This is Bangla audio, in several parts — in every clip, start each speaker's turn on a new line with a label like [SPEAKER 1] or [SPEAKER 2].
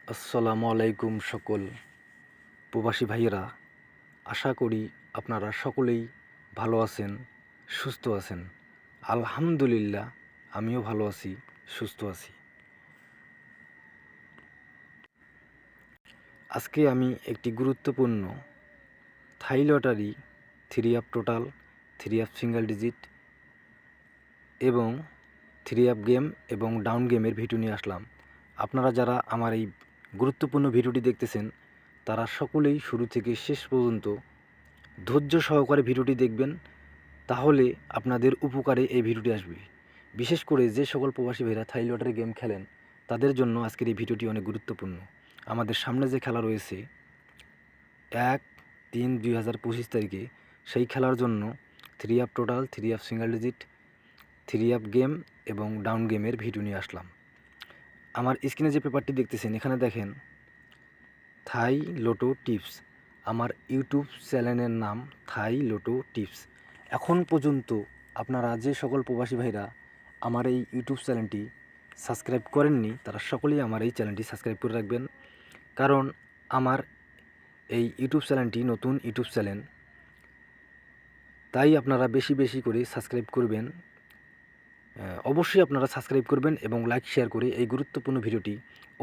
[SPEAKER 1] আসসালামু আলাইকুম সকল প্রবাসী ভাইয়েরা। আশা করি আপনারা সকলেই ভালো আছেন, সুস্থ আছেন। আলহামদুলিল্লাহ, আমিও ভালো আছি, সুস্থ আছি। আজকে আমি একটি গুরুত্বপূর্ণ থাই lottery 3 up total, 3 up single digit এবং 3 আপ গেম এবং ডাউন গেমের ভিডিও নিয়ে আসলাম। আপনারা যারা আমার এই গুরুত্বপূর্ণ ভিডিওটি দেখতেছেন তারা সকলেই শুরু থেকে শেষ পর্যন্ত ধৈর্য সহকারে ভিডিওটি দেখবেন, তাহলে আপনাদের উপকারে এই ভিডিওটি আসবে। বিশেষ করে যে সকল প্রবাসী ভাইরা থাই লটারি গেম খেলেন তাদের জন্য আজকের এই ভিডিওটি অনেক গুরুত্বপূর্ণ। আমাদের সামনে যে খেলা রয়েছে 1/3/2025 তারিখে, সেই খেলার জন্য 3 up total, 3 up single digit, 3 up game এবং ডাউন গেমের ভিডিও নিয়ে আসলাম। আমার স্ক্রিনে যে পেপারটি দেখতেছেন, এখানে দেখেন থাই লোটো টিপস। আমার ইউটিউব চ্যানেলের নাম থাই লোটো টিপস। এখন পর্যন্ত আপনারা যে সকল প্রবাসী ভাইরা আমার এই ইউটিউব চ্যানেলটি সাবস্ক্রাইব করেননি তারা সকলেই আমার এই চ্যানেলটি সাবস্ক্রাইব করে রাখবেন, কারণ আমার এই ইউটিউব চ্যানেলটি নতুন ইউটিউব চ্যানেল, তাই আপনারা বেশি বেশি করে সাবস্ক্রাইব করবেন। অবশ্যই আপনারা সাবস্ক্রাইব করবেন এবং লাইক শেয়ার করে এই গুরুত্বপূর্ণ ভিডিওটি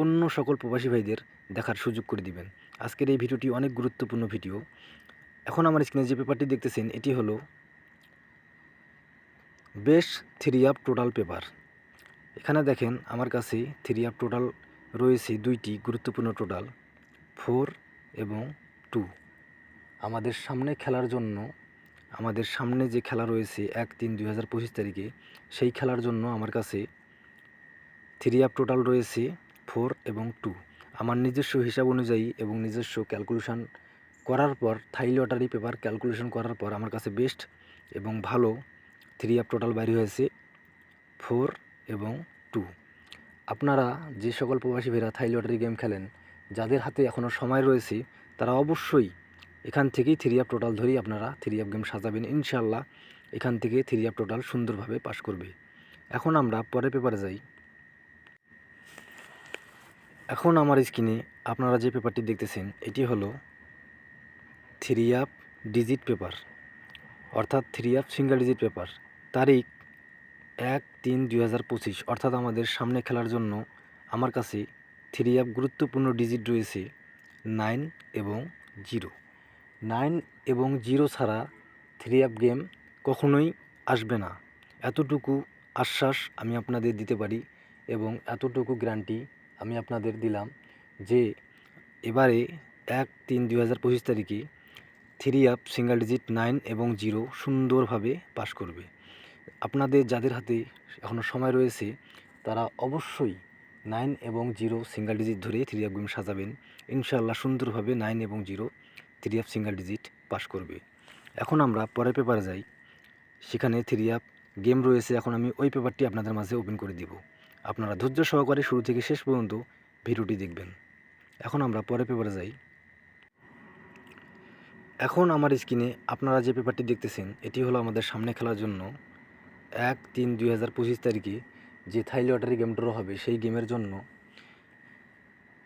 [SPEAKER 1] অন্য সকল প্রবাসী ভাইদের দেখার সুযোগ করে দিবেন। আজকের এই ভিডিওটি অনেক গুরুত্বপূর্ণ ভিডিও। এখন আমার স্ক্রিনে যে পেপারটি দেখতেছেন এটি হলো বেস্ট 3 আপ টোটাল পেপার। এখানে দেখেন আমার কাছে 3 আপ টোটাল রয়েছে দুইটি গুরুত্বপূর্ণ টোটাল, 4 এবং 2। আমাদের সামনে খেলার জন্য, আমাদের সামনে যে খেলা রয়েছে 1/3/2025 তারিখে, সেই খেলার জন্য আমার কাছে 3 আপ টোটাল রয়েছে 4 এবং 2। আমার নিজস্ব হিসাব অনুযায়ী এবং নিজস্ব ক্যালকুলেশন করার পর, থাই লটারি পেপার ক্যালকুলেশন করার পর আমার কাছে বেস্ট এবং ভালো 3 আপ টোটাল বাইরে হয়েছে 4 এবং 2। আপনারা যে সকল প্রবাসী ভাইরা থাই লটারি গেম খেলেন, যাদের হাতে এখনও সময় রয়েছে, তারা অবশ্যই এখান থেকেই 3 আপ টোটাল ধরেই আপনারা 3 আপ গেম সাজাবেন। ইনশাল্লাহ এখান থেকে 3 আপ টোটাল সুন্দরভাবে পাস করবে। এখন আমরা পরের পেপারে যাই। এখন আমার স্ক্রিনে আপনারা যে পেপারটি দেখতেছেন এটি হলো 3 আপ ডিজিট পেপার, অর্থাৎ 3 আপ সিঙ্গেল ডিজিট পেপার। তারিখ 1/3/2025, অর্থাৎ আমাদের সামনে খেলার জন্য আমার কাছে 3 আপ গুরুত্বপূর্ণ ডিজিট রয়েছে 9 এবং 0। 9 এবং 0 ছাড়া 3 আপ গেম কখনোই আসবে না, এতটুকু আশ্বাস আমি আপনাদের দিতে পারি এবং এতটুকু গ্যারান্টি আমি আপনাদের দিলাম যে এবারে 1/3/2025 তারিখে 3 আপ সিঙ্গেল ডিজিট 9 এবং 0 সুন্দরভাবে পাস করবে। আপনাদের যাদের হাতে এখনও সময় রয়েছে তারা অবশ্যই 9 এবং 0 সিঙ্গেল ডিজিট ধরে 3 আপ গেম সাজাবেন। ইনশাআল্লাহ সুন্দরভাবে 9 এবং 0 3 আপ সিঙ্গেল ডিজিট পাস করবে। এখন আমরা পরের পেপারে যাই, সেখানে 3 আপ গেম রয়েছে। এখন আমি ওই পেপারটি আপনাদের মাঝে ওপেন করে দিব। আপনারা ধৈর্য সহকারে শুরু থেকে শেষ পর্যন্ত ভিডিওটি দেখবেন। এখন আমরা পরের পেপারে যাই। এখন আমার স্ক্রিনে আপনারা যে পেপারটি দেখতেছেন এটি হলো আমাদের সামনে খেলার জন্য 1/3/2025 তারিখে যে থাই লটারি গেম ড্র হবে সেই গেমের জন্য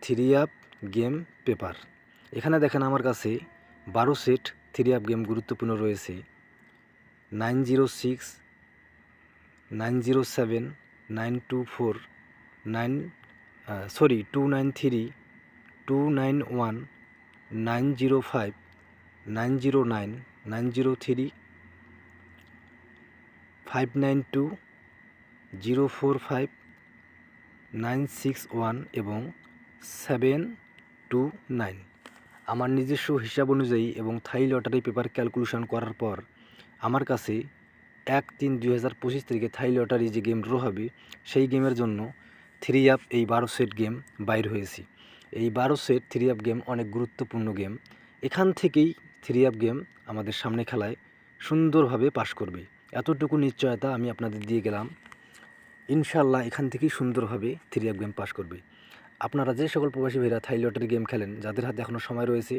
[SPEAKER 1] 3 আপ গেম পেপার। এখানে দেখেন আমার কাছে 12 সেট 3 আপ গেম গুরুত্বপূর্ণ রয়েছে। 906, 907, 924, 293, 291, 905, 909, 903, 592, 045, 961 এবং 729। আমার নিজস্ব হিসাব অনুযায়ী এবং থাই লটারি পেপার ক্যালকুলেশন করার পর আমার কাছে 1/3/2025 তারিখে থাই লটারি যে গেম ড্র হবে সেই গেমের জন্য 3 আপ এই 12 সেট গেম বাইর হয়েছে। এই 12 সেট 3 আপ গেম অনেক গুরুত্বপূর্ণ গেম। এখান থেকেই 3 আপ গেম আমাদের সামনে খেলায় সুন্দরভাবে পাস করবে, এতটুকু নিশ্চয়তা আমি আপনাদের দিয়ে গেলাম। ইনশাল্লাহ এখান থেকেই সুন্দরভাবে 3 আপ গেম পাস করবে। আপনারা যে সকল প্রবাসী ভাইরা থাই লটারি গেম খেলেন, যাদের হাতে এখনও সময় রয়েছে,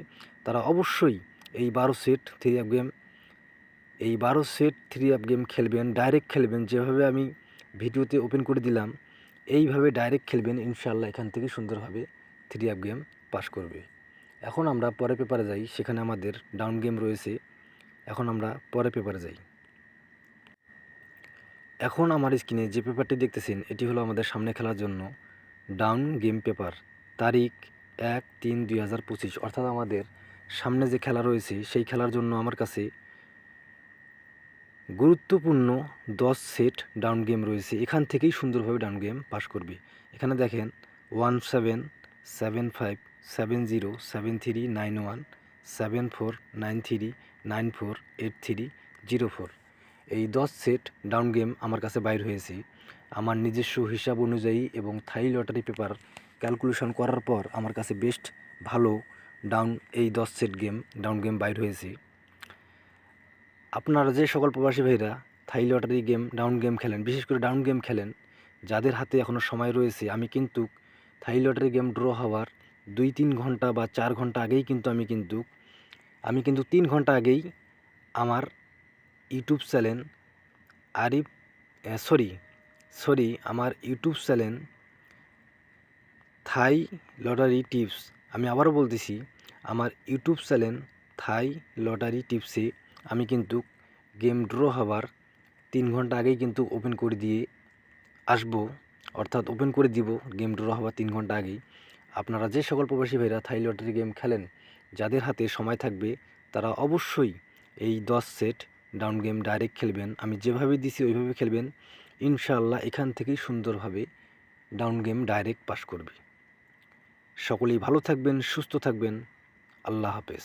[SPEAKER 1] তারা অবশ্যই এই 12 সেট 3 আপ গেম, এই 12 সেট 3 আপ গেম খেলবেন। ডাইরেক্ট খেলবেন, যেভাবে আমি ভিডিওতে ওপেন করে দিলাম এইভাবে ডাইরেক্ট খেলবেন। ইনশাল্লাহ এখান থেকে সুন্দরভাবে থ্রি অ্যাপ গেম পাস করবে। এখন আমরা পরের পেপারে যাই, সেখানে আমাদের ডাউন গেম রয়েছে। এখন আমরা পরের পেপারে যাই। এখন আমার স্ক্রিনে যে পেপারটি দেখতেছেন এটি হলো আমাদের সামনে খেলার জন্য ডাউন গেম পেপার, তারিখ 1/3/2025, অর্থাৎ আমাদের সামনে যে খেলা রয়েছে সেই খেলার জন্য আমার কাছে গুরুত্বপূর্ণ 10 সেট ডাউন গেম রয়েছে। এখান থেকেই সুন্দরভাবে ডাউন গেম পাস করবে। এখানে দেখেন 1775707391 7493948304, এই 10 সেট ডাউন গেম আমার কাছে বাইর হয়েছে। আমার নিজস্ব হিসাব অনুযায়ী এবং থাই লটারি পেপার ক্যালকুলেশন করার পর আমার কাছে বেস্ট ভালো এই 10 সেট ডাউন গেম বাইর হয়েছে। আপনারা যে সকল প্রবাসী ভাইরা থাই লটারি ডাউন গেম খেলেন, বিশেষ করে ডাউন গেম খেলেন, যাদের হাতে এখনও সময় রয়েছে, আমি কিন্তু থাই লটারি গেম ড্র হওয়ার 2-3 ঘন্টা বা 4 ঘন্টা আগেই আমি কিন্তু 3 ঘন্টা আগেই আমার ইউটিউব চ্যানেল আমার ইউটিউব চ্যানেল থাই লটারি টিপস, আমি আবারও বলতেছি, আমার ইউটিউব চ্যানেল থাই লটারি টিপসে আমি কিন্তু গেম ড্র হওয়ার 3 ঘন্টা আগেই কিন্তু ওপেন করে দিয়ে আসবো, অর্থাৎ ওপেন করে দিব গেম ড্র হওয়ার 3 ঘন্টা আগেই। আপনারা যে সকল প্রবাসী ভাইরা থাই লটারি গেম খেলেন, যাদের হাতে সময় থাকবে, তারা অবশ্যই এই 10 সেট ডাউন গেম ডাইরেক্ট খেলবেন। আমি যেভাবে দিছি ওইভাবে খেলবেন, ইনশাআল্লাহ এখান থেকেই সুন্দরভাবে ডাউন গেম ডাইরেক্ট পাস করবে। সকলেই ভালো থাকবেন, সুস্থ থাকবেন। আল্লাহ হাফেজ।